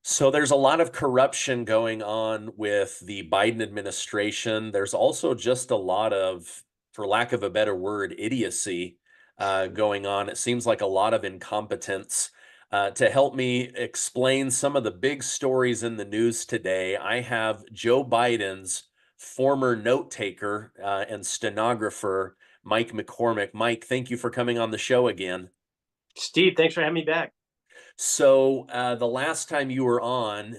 So there's a lot of corruption going on with the Biden administration. There's also just a lot of, for lack of a better word, idiocy going on. It seems like a lot of incompetence. To help me explain some of the big stories in the news today, I have Joe Biden's former note taker and stenographer, Mike McCormick. Mike, thank you for coming on the show again. Steve, thanks for having me back. So the last time you were on,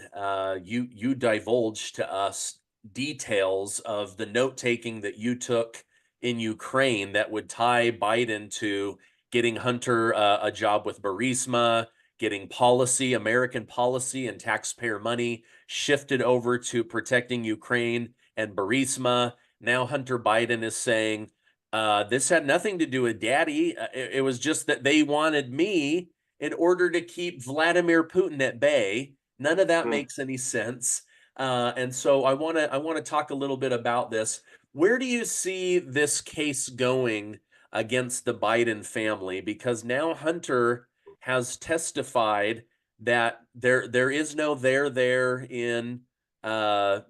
you divulged to us details of the note taking that you took in Ukraine that would tie Biden to getting Hunter a job with Burisma, getting policy, American policy and taxpayer money shifted over to protecting Ukraine and Burisma. Now Hunter Biden is saying this had nothing to do with Daddy. It was just that they wanted me in order to keep Vladimir Putin at bay. None of that Hmm. makes any sense. And so I want to talk a little bit about this. Where do you see this case going against the Biden family? Because now Hunter has testified that there is no there in Burisma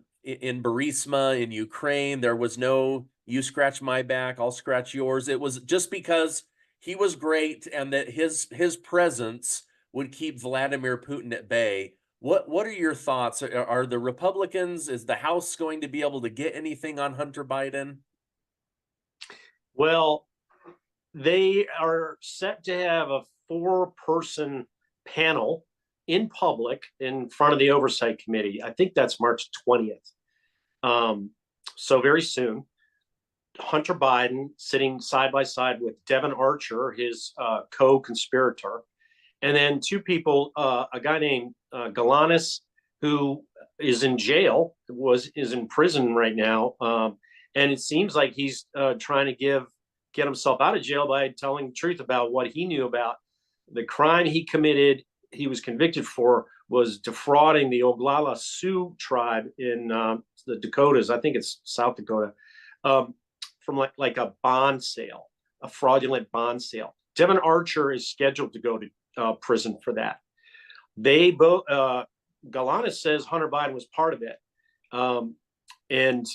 in Ukraine. There was no you scratch my back, I'll scratch yours. It was just because he was great and that his presence would keep Vladimir Putin at bay. What are your thoughts? Are the Republicans, is the House going to be able to get anything on Hunter Biden? Well, they are set to have a four-person panel in public in front of the Oversight Committee. I think that's March 20th. Um, so very soon. Hunter Biden sitting side by side with Devin Archer, his co-conspirator, and then two people, a guy named Galanis, who is in jail, is in prison right now, and it seems like he's trying to get himself out of jail by telling the truth about what he knew about the crime he committed. He was convicted for was defrauding the Oglala Sioux tribe in the Dakotas. I think it's South Dakota, um, from like a bond sale, a fraudulent bond sale. Devin Archer is scheduled to go to prison for that. They both Galanis says Hunter Biden was part of it, and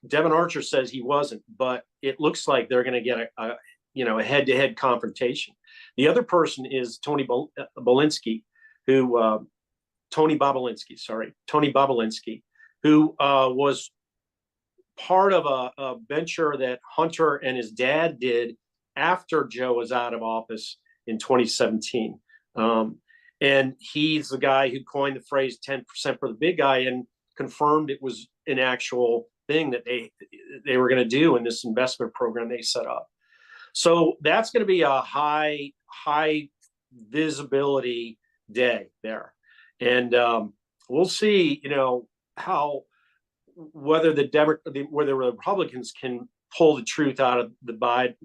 Devin Archer says he wasn't. But it looks like they're going to get a head-to-head confrontation. The other person is Tony Bobulinski, who Tony Bobulinski, who was part of a venture that Hunter and his dad did after Joe was out of office in 2017. And he's the guy who coined the phrase 10% for the big guy and confirmed it was an actual thing that they were going to do in this investment program they set up. So that's going to be a high visibility day there, and we'll see. How whether the Republicans can pull the truth out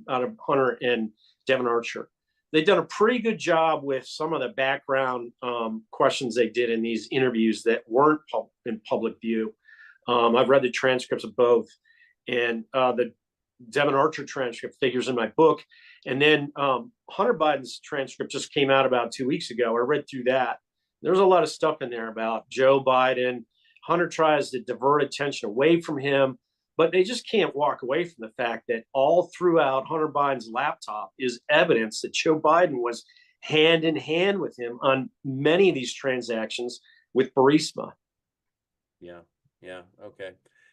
of Hunter and Devin Archer. They've done a pretty good job with some of the background questions they did in these interviews that weren't in public view. I've read the transcripts of both, and the Devin Archer transcript figures in my book. And then Hunter Biden's transcript just came out about 2 weeks ago. I read through that. There's a lot of stuff in there about Joe Biden. Hunter tries to divert attention away from him, but they just can't walk away from the fact that all throughout Hunter Biden's laptop is evidence that Joe Biden was hand in hand with him on many of these transactions with Burisma. Yeah, yeah, okay.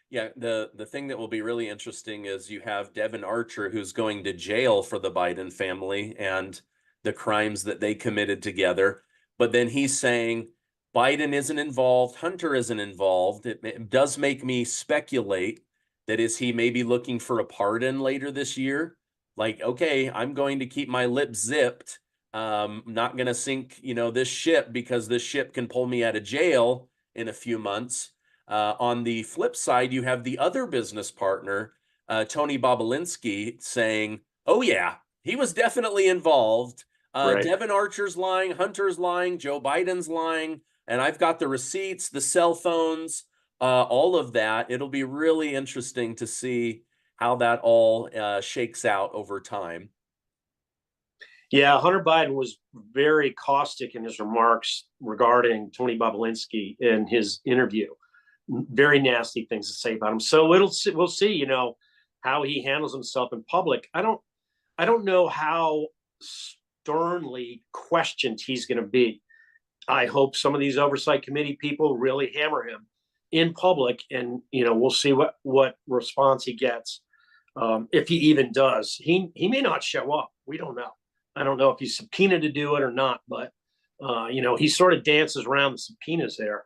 Yeah, the thing that will be really interesting is you have Devin Archer who's going to jail for the Biden family and the crimes that they committed together. But then he's saying Biden isn't involved, Hunter isn't involved. It does make me speculate that is he maybe looking for a pardon later this year? Like, okay, I'm going to keep my lips zipped. Not going to sink, this ship because this ship can pull me out of jail in a few months. On the flip side, you have the other business partner, Tony Bobulinski, saying, oh, yeah, he was definitely involved. Right. Devin Archer's lying, Hunter's lying, Joe Biden's lying, and I've got the receipts, the cell phones, all of that. It'll be really interesting to see how that all shakes out over time. Yeah, Hunter Biden was very caustic in his remarks regarding Tony Bobulinski in his interview. Very nasty things to say about him. So we'll see, how he handles himself in public. I don't know how sternly questioned he's going to be. I hope some of these oversight committee people really hammer him in public, and we'll see what response he gets, if he even does. He may not show up. We don't know. I don't know if he's subpoenaed to do it or not, but he sort of dances around the subpoenas there,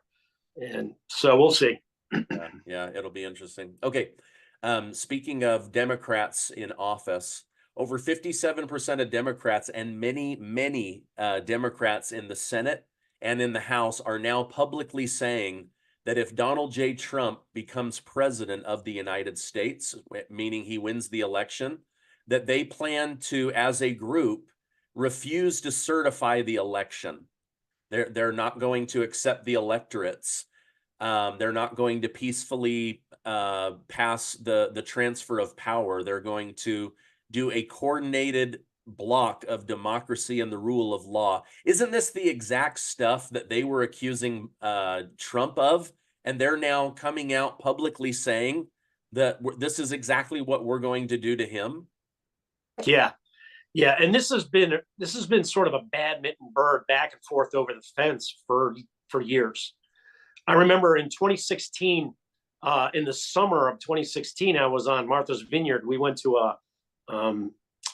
and so we'll see. Yeah, it'll be interesting. Okay, speaking of Democrats in office, over 57% of Democrats and many Democrats in the Senate and in the House are now publicly saying that if Donald J. Trump becomes president of the United States, meaning he wins the election, that they plan to, as a group, refuse to certify the election. They're not going to accept the electorates. They're not going to peacefully pass the transfer of power. They're going to do a coordinated block of democracy and the rule of law. Isn't this the exact stuff that they were accusing Trump of? And they're now coming out publicly saying that this is exactly what we're going to do to him. Yeah, yeah, and this has been sort of a badminton bird back and forth over the fence for years. I remember in 2016, in the summer of 2016, I was on Martha's Vineyard. We went to a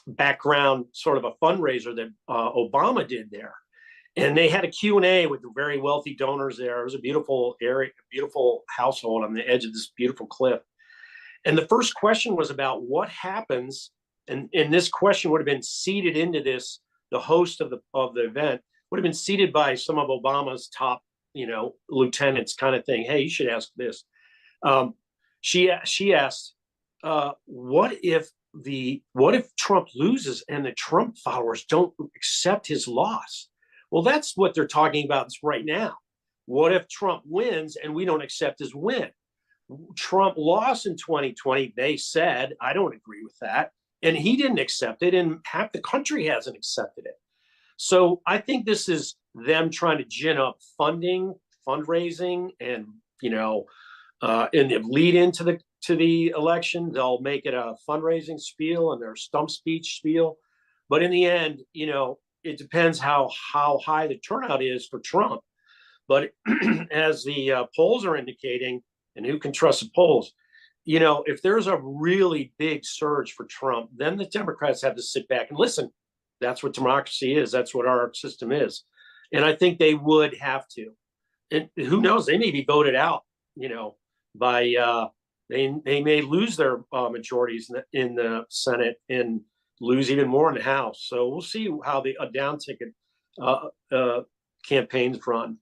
background sort of a fundraiser that Obama did there, and they had a Q&A with the very wealthy donors there. It was a beautiful area, a beautiful household on the edge of this beautiful cliff. And the first question was about what happens, and this question would have been seeded into this. The host of the event would have been seated by some of Obama's top, lieutenants, kind of thing. Hey, you should ask this. She asked, what if Trump loses and the Trump followers don't accept his loss? Well, that's what they're talking about right now. What if Trump wins and we don't accept his win? Trump lost in 2020. They said, I don't agree with that. And he didn't accept it, and half the country hasn't accepted it. So I think this is them trying to gin up funding, fundraising, and and lead into the election. They'll make it a fundraising spiel and their stump speech spiel. But in the end, it depends how high the turnout is for Trump. But as the polls are indicating, and who can trust the polls, if there's a really big surge for Trump, then the Democrats have to sit back and listen. That's what democracy is. That's what our system is. And I think they would have to. And who knows? They may be voted out, by they may lose their majorities in the Senate and lose even more in the House. So we'll see how the down ticket campaigns run.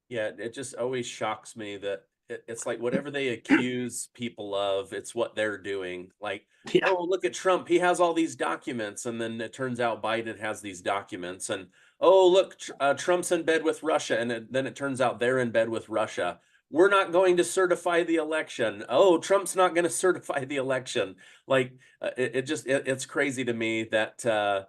Yeah, it just always shocks me that it's like whatever they accuse people of, it's what they're doing. Like, Yeah. oh, look at Trump. He has all these documents. And then it turns out Biden has these documents. And, oh, look, Trump's in bed with Russia. And then it turns out they're in bed with Russia. We're not going to certify the election. Oh, Trump's not going to certify the election. Like, it's crazy to me that,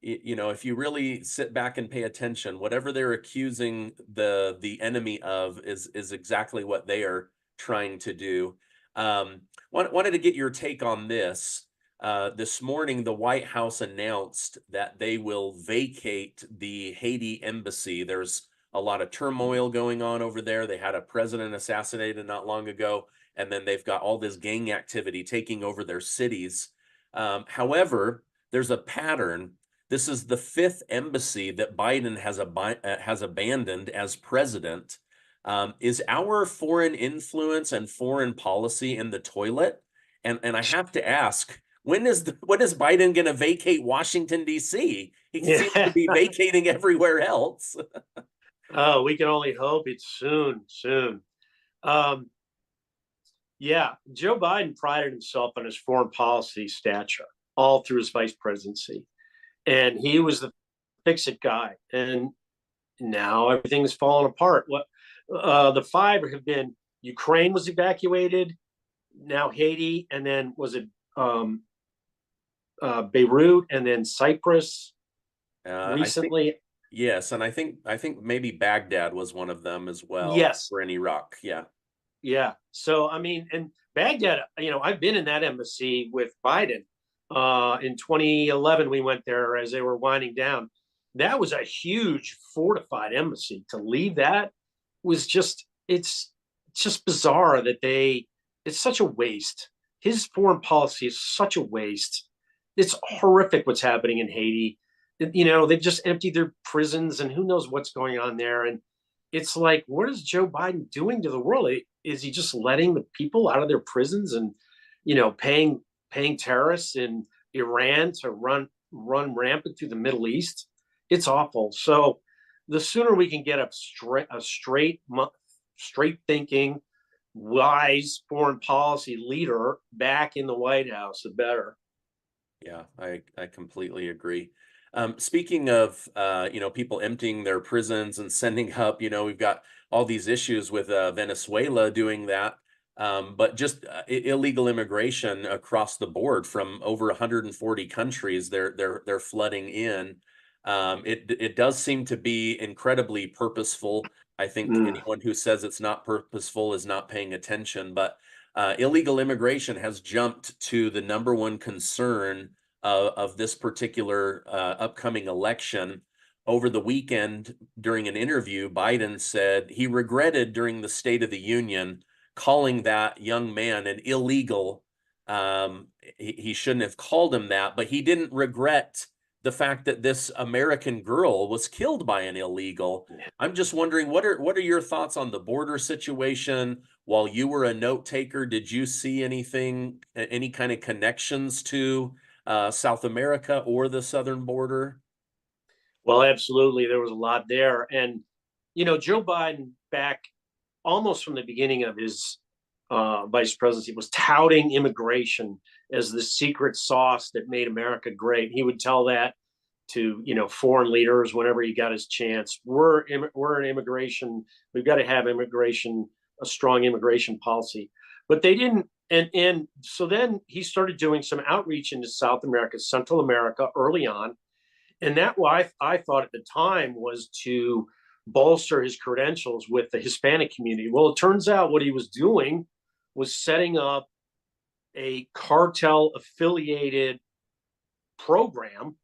if you really sit back and pay attention, whatever they're accusing the enemy of is exactly what they are trying to do. Wanted to get your take on this. This morning, the White House announced that they will vacate the Haiti embassy. There's a lot of turmoil going on over there. They had a president assassinated not long ago, and then they've got all this gang activity taking over their cities. However, there's a pattern. This is the fifth embassy that Biden has abandoned as president. Is our foreign influence and foreign policy in the toilet? And I have to ask, when is Biden going to vacate Washington, D.C.? He seems to be vacating everywhere else. Oh, we can only hope it's soon. Yeah, Joe Biden prided himself on his foreign policy stature all through his vice presidency. And he was the fix-it guy. And now everything's fallen apart. The five have been: Ukraine was evacuated, now Haiti, and then was it Beirut, and then Cyprus, I think recently. yes, and I think maybe Baghdad was one of them as well, Yes. or in Iraq. Yeah. Yeah. So, I mean, and Baghdad, I've been in that embassy with Biden. In 2011, we went there as they were winding down. That was a huge fortified embassy. To leave that was it's just bizarre that it's such a waste. His foreign policy is such a waste. It's horrific what's happening in Haiti. They've just emptied their prisons and who knows what's going on there. And it's like, what is Joe Biden doing to the world? Is he just letting the people out of their prisons and, paying terrorists in Iran to run rampant through the Middle East? It's awful. So the sooner we can get straight thinking, wise foreign policy leader back in the White House, the better. Yeah, I completely agree. Speaking of people emptying their prisons and sending up, we've got all these issues with Venezuela doing that, but just illegal immigration across the board from over 140 countries. They're flooding in. It does seem to be incredibly purposeful. I think Mm. anyone who says it's not purposeful is not paying attention, but illegal immigration has jumped to the number one concern of this particular upcoming election. Over the weekend, during an interview, Biden said he regretted during the State of the Union calling that young man an illegal. He shouldn't have called him that, but he didn't regret the fact that this American girl was killed by an illegal. I'm just wondering, what are your thoughts on the border situation? While you were a note taker, did you see anything, any kind of connections to South America or the southern border? Well, absolutely. There was a lot there. And, Joe Biden, back almost from the beginning of his vice presidency, was touting immigration as the secret sauce that made America great. He would tell that to, foreign leaders whenever he got his chance. We're an immigration. We've got to have immigration, a strong immigration policy. But they didn't. And so then he started doing some outreach into South America, Central America early on, and that what I thought at the time was to bolster his credentials with the Hispanic community. Well, it turns out what he was doing was setting up a cartel affiliated program.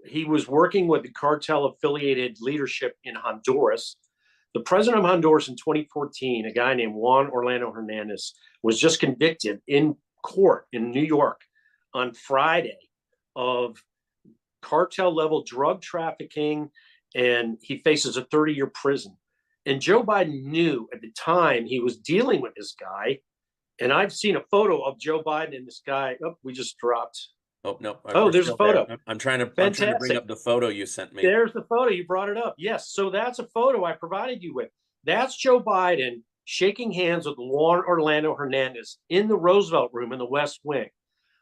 He was working with the cartel affiliated leadership in Honduras. The president of Honduras in 2014, a guy named Juan Orlando Hernandez, was just convicted in court in New York on Friday of cartel level drug trafficking, and he faces a 30-year prison. And Joe Biden knew at the time he was dealing with this guy. And I've seen a photo of Joe Biden and this guy. Oh, we just dropped. Oh no, Oh, we're there's a still there. photo. I'm trying to bring Fantastic. up the photo you sent me. There's the photo. You brought it up. Yes. So that's a photo I provided you with. That's Joe Biden shaking hands with Juan Orlando Hernandez in the Roosevelt Room in the West Wing.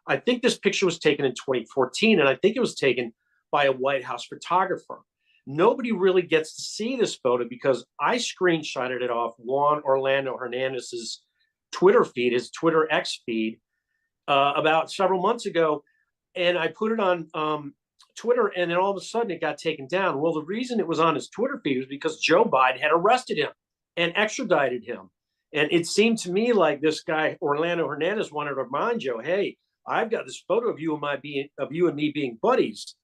I think this picture was taken in 2014, and I think it was taken by a White House photographer. Nobody really gets to see this photo because I screenshotted it off Juan Orlando Hernandez's Twitter feed, his Twitter X feed, about several months ago, and I put it on Twitter, and then all of a sudden it got taken down. Well, the reason it was on his Twitter feed was because Joe Biden had arrested him and extradited him. And it seemed to me like this guy Orlando Hernandez wanted to remind Joe, "Hey, I've got this photo of you and me being buddies."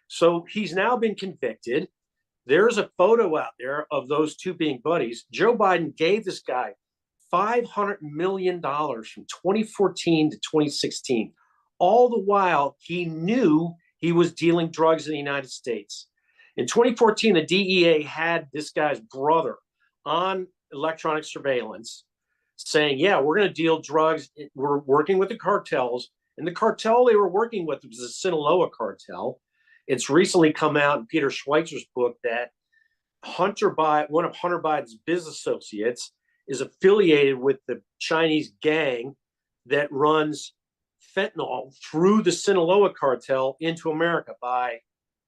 So he's now been convicted. There's a photo out there of those two being buddies. Joe Biden gave this guy $500 million from 2014 to 2016. All the while, he knew he was dealing drugs in the United States. In 2014, the DEA had this guy's brother on electronic surveillance saying, yeah, we're going to deal drugs. We're working with the cartels. And the cartel they were working with was the Sinaloa cartel. It's recently come out in Peter Schweizer's book that one of Hunter Biden's business associates, is affiliated with the Chinese gang that runs fentanyl through the Sinaloa cartel into America by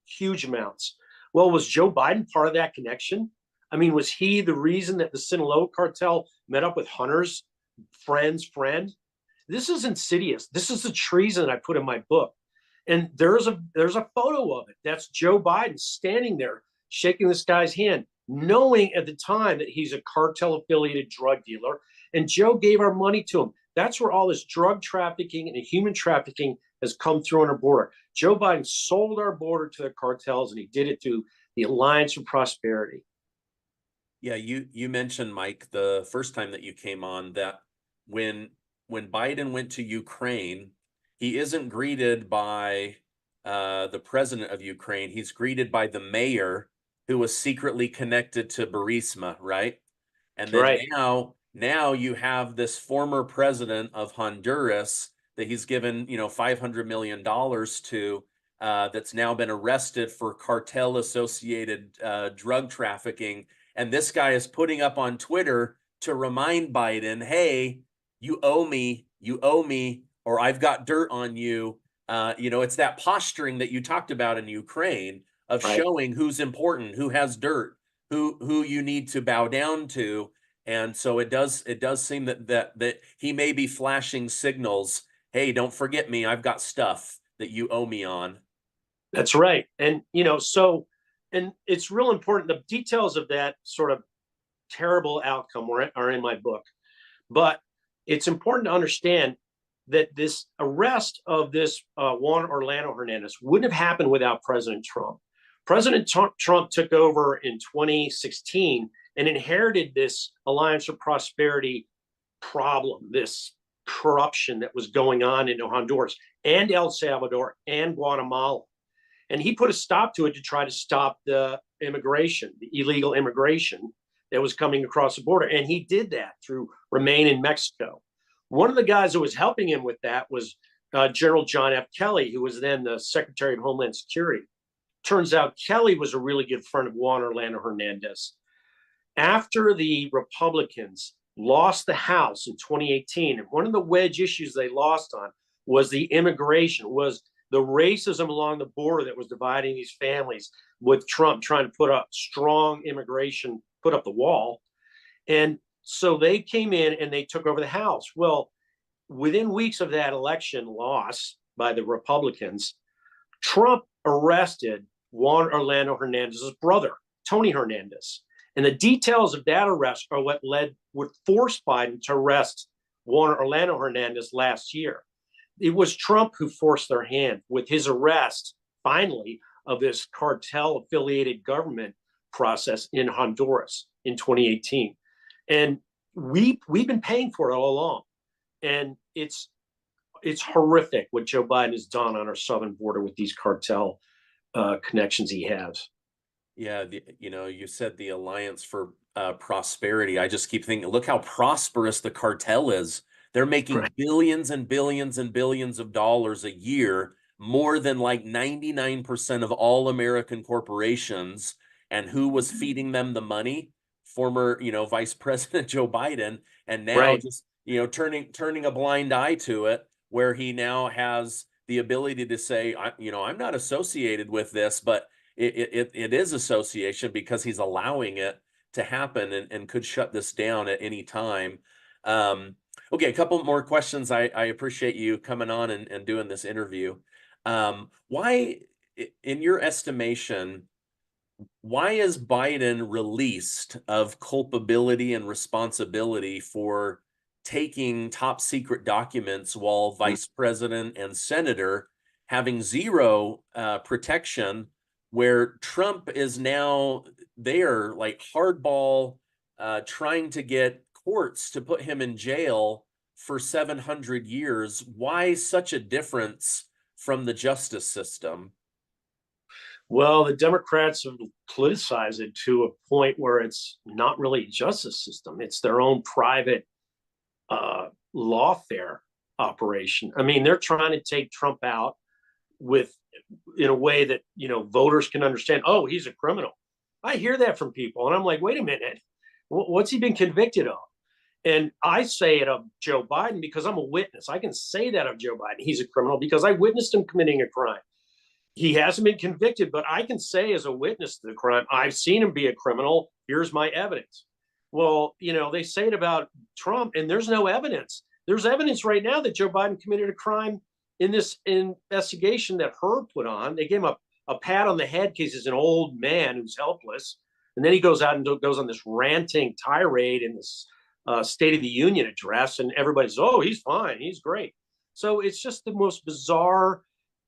huge amounts. Well, was Joe Biden part of that connection? I mean, was he the reason that the Sinaloa cartel met up with Hunter's friend's friend? This is insidious. This is the treason that I put in my book. And there's a photo of it. That's Joe Biden standing there shaking this guy's hand, knowing at the time that he's a cartel affiliated drug dealer. And Joe gave our money to him. That's where all this drug trafficking and human trafficking has come through on our border. Joe Biden sold our border to the cartels, and he did it through the Alliance for Prosperity. Yeah, you mentioned, Mike, the first time that you came on, that when Biden went to Ukraine, he isn't greeted by the president of Ukraine. He's greeted by the mayor, who was secretly connected to Burisma, right? And then Right. now you have this former president of Honduras that he's given, $500 million to, that's now been arrested for cartel associated drug trafficking. And this guy is putting up on Twitter to remind Biden, hey, you owe me, or I've got dirt on you. It's that posturing that you talked about in Ukraine of Right. showing who's important, who has dirt, who you need to bow down to. And so it does seem that he may be flashing signals. Hey, don't forget me. I've got stuff that you owe me on. That's right. And, and it's real important. The details of that sort of terrible outcome are in my book. But it's important to understand that this arrest of this Juan Orlando Hernandez wouldn't have happened without President Trump. President Trump took over in 2016 and inherited this Alliance for Prosperity problem, this corruption that was going on in Honduras and El Salvador and Guatemala. And he put a stop to it to try to stop the immigration, the illegal immigration that was coming across the border. And he did that through Remain in Mexico. One of the guys who was helping him with that was General John F. Kelly, who was then the Secretary of Homeland Security. Turns out Kelly was a really good friend of Juan Orlando Hernandez. After the Republicans lost the House in 2018, and one of the wedge issues they lost on was the immigration, was the racism along the border that was dividing these families, with Trump trying to put up strong immigration, put up the wall. And so they came in and they took over the House. Well, within weeks of that election loss by the Republicans, Trump arrested Juan Orlando Hernandez's brother, Tony Hernandez. And the details of that arrest are what forced Biden to arrest Juan Orlando Hernandez last year. It was Trump who forced their hand with his arrest, finally, of this cartel-affiliated government process in Honduras in 2018. And we've been paying for it all along. And it's horrific what Joe Biden has done on our southern border with these cartel connections he has. Yeah, you said the Alliance for Prosperity. I just keep thinking, look how prosperous the cartel is. They're making Right. billions and billions and billions of dollars a year, more than like 99% of all American corporations. And who was feeding them the money? Former, Vice President Joe Biden. And now Right. just, turning a blind eye to it, where he now has the ability to say, I'm not associated with this, but it is association, because he's allowing it to happen and could shut this down at any time. Okay, a couple more questions. I appreciate you coming on and doing this interview. Why, in your estimation, why is Biden released of culpability and responsibility for taking top secret documents, while vice president and senator having zero protection, where Trump is now there like hardball, trying to get courts to put him in jail for 700 years? Why such a difference from the justice system? Well, the Democrats have politicized it to a point where it's not really a justice system. It's their own private lawfare operation. I mean, they're trying to take Trump out in a way that, voters can understand. Oh, he's a criminal. I hear that from people. And I'm like, wait a minute. What's he been convicted of? And I say it of Joe Biden because I'm a witness. I can say that of Joe Biden. He's a criminal because I witnessed him committing a crime. He hasn't been convicted, but I can say as a witness to the crime, I've seen him be a criminal. Here's my evidence. Well, they say it about Trump, and there's no evidence. There's evidence right now that Joe Biden committed a crime in this investigation that Herb put on, they gave him a pat on the head because he's an old man who's helpless. And then he goes out and goes on this ranting tirade in this State of the Union address, and everybody's, oh, he's fine, he's great. So it's just the most bizarre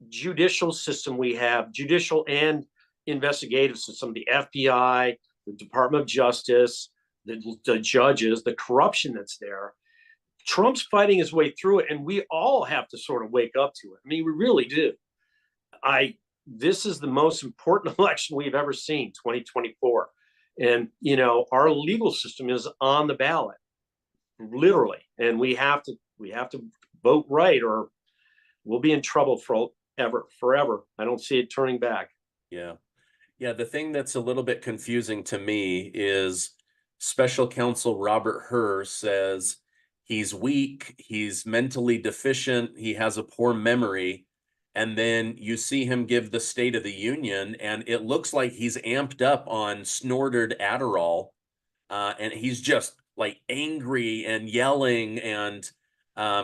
judicial system we have, judicial and investigative system, the FBI, the Department of Justice, the judges, the corruption that's there. Trump's fighting his way through it, and we all have to sort of wake up to it. I mean, we really do. This is the most important election we've ever seen, 2024. And, you know, our legal system is on the ballot, literally. And we have to vote right, or we'll be in trouble forever. I don't see it turning back. Yeah. Yeah. The thing that's a little bit confusing to me is Special Counsel Robert Hur says he's weak, he's mentally deficient, he has a poor memory. And then you see him give the State of the Union, and it looks like he's amped up on snorted Adderall. And he's just like angry and yelling. And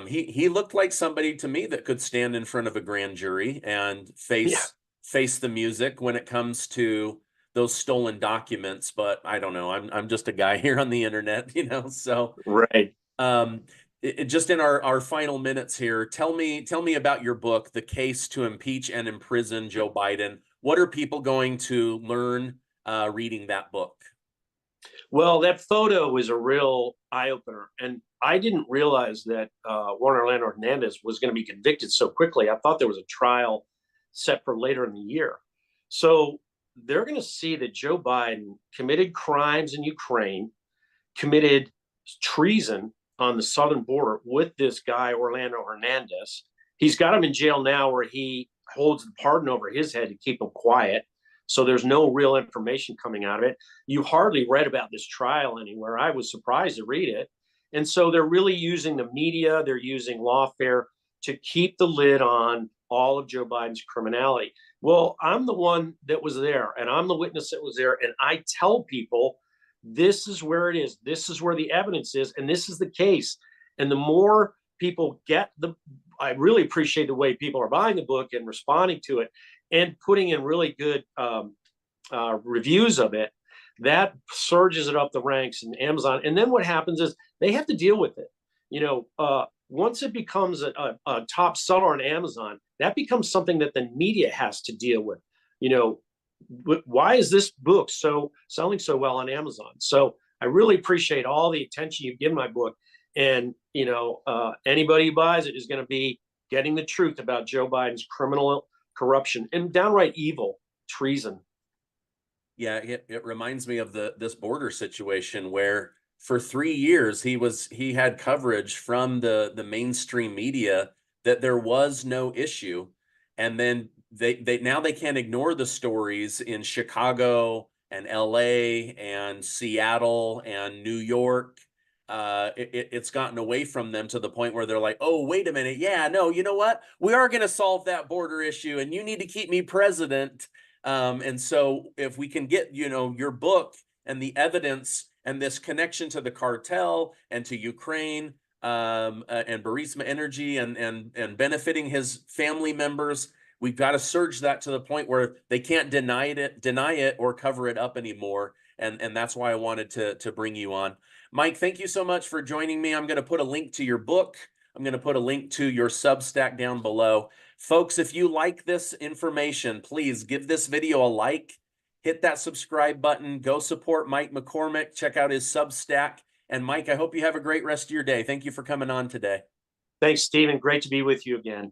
he looked like somebody to me that could stand in front of a grand jury and face the music when it comes to those stolen documents. But I don't know. I'm just a guy here on the internet, you know. So right. Just in our final minutes here, tell me about your book, The Case to Impeach and Imprison Joe Biden. What are people going to learn reading that book? Well, that photo was a real eye-opener. And I didn't realize that Juan Orlando Hernandez was going to be convicted so quickly. I thought there was a trial set for later in the year. So they're going to see that Joe Biden committed crimes in Ukraine, committed treason on the southern border with this guy, Orlando Hernandez. He's got him in jail now where he holds the pardon over his head to keep him quiet. So there's no real information coming out of it. You hardly read about this trial anywhere. I was surprised to read it. And so they're really using the media, they're using lawfare to keep the lid on all of Joe Biden's criminality. Well, I'm the one that was there, and I'm the witness that was there. And I tell people, this is where it is. This is where the evidence is. And this is the case. And the more people I really appreciate the way people are buying the book and responding to it and putting in really good reviews of it. That surges it up the ranks in Amazon. And then what happens is they have to deal with it. You know, once it becomes a top seller on Amazon, that becomes something that the media has to deal with. You know, why is this book selling so well on Amazon? So I really appreciate all the attention you've given my book. And, you know, anybody who buys it is going to be getting the truth about Joe Biden's criminal corruption and downright evil treason. Yeah, it reminds me of this border situation where for 3 years he had coverage from the mainstream media that there was no issue. And then they can't ignore the stories in Chicago and LA and Seattle and New York. It's gotten away from them to the point where they're like, oh, wait a minute. Yeah, no, you know what? We are going to solve that border issue, and you need to keep me president. And so if we can get, you know, your book and the evidence and this connection to the cartel and to Ukraine, and Burisma Energy and benefiting his family members, we've got to surge that to the point where they can't deny it or cover it up anymore. And that's why I wanted to bring you on. Mike, thank you so much for joining me. I'm going to put a link to your book. I'm going to put a link to your Substack down below. Folks, if you like this information, please give this video a like, hit that subscribe button, go support Mike McCormick, check out his Substack. And Mike, I hope you have a great rest of your day. Thank you for coming on today. Thanks, Stephen. Great to be with you again.